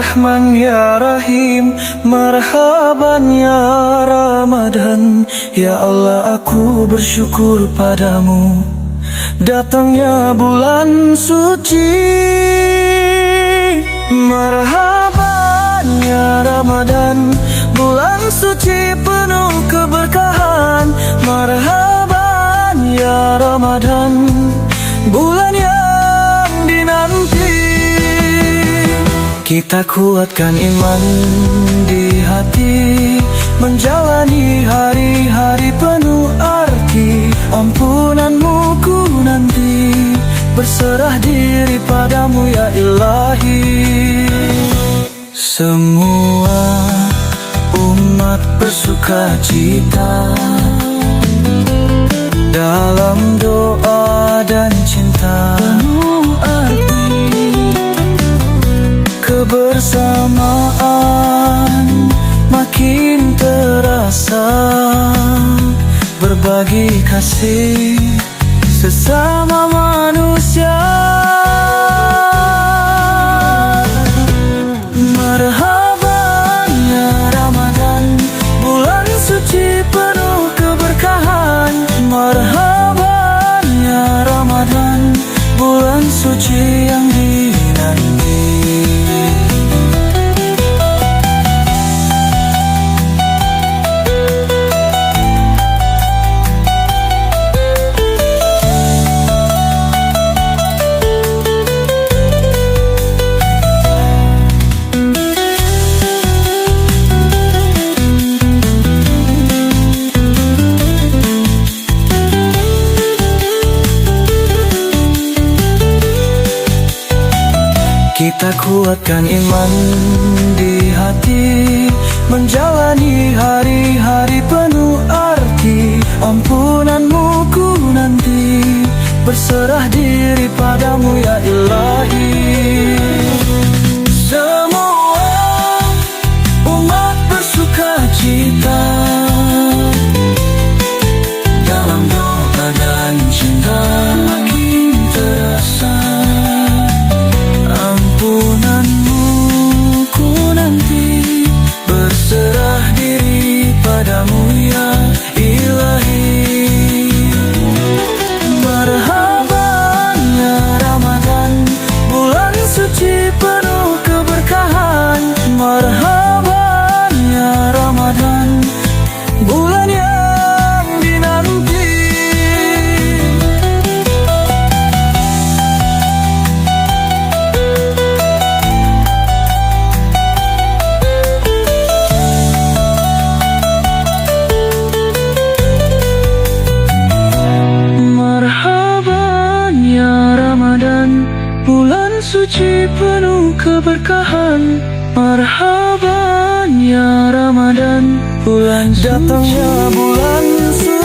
Rahman ya Rahim, marhaban ya Ramadan. Ya Allah, aku bersyukur padamu datangnya bulan suci. Marhaban ya Ramadan, bulan suci penuh keberkahan. Marhaban ya Ramadan, bulan yang dinanti. Kita kuatkan iman di hati, menjalani hari-hari penuh arti. Ampunanmu ku nanti, berserah diri padamu ya Ilahi. Semua umat bersuka cita dalam doa dan cinta penuh arti. Kebersamaan makin terasa, berbagi kasih sesama manusia. Marhaban ya Ramadan, bulan suci penuh keberkahan. Marhaban ya Ramadan, bulan suci yang dinanti. Kita kuatkan iman di hati, menjalani hari-hari penuh arti. Ampunanmu ku nanti, berserah diri padamu ya Ilahi. Semua umat bersuka cita dalam doa dan cinta makin terasa. Ampunanmu ku nanti, berserah diri padamu ya Ilahi. Marhaban ya Ramadan, bulan suci penuh keberkahan. Marhaban ya Ramadan, bulan yang dinanti. Bulan suci penuh keberkahan. Marhaban ya Ramadan, bulan suci. Datangnya bulan suci.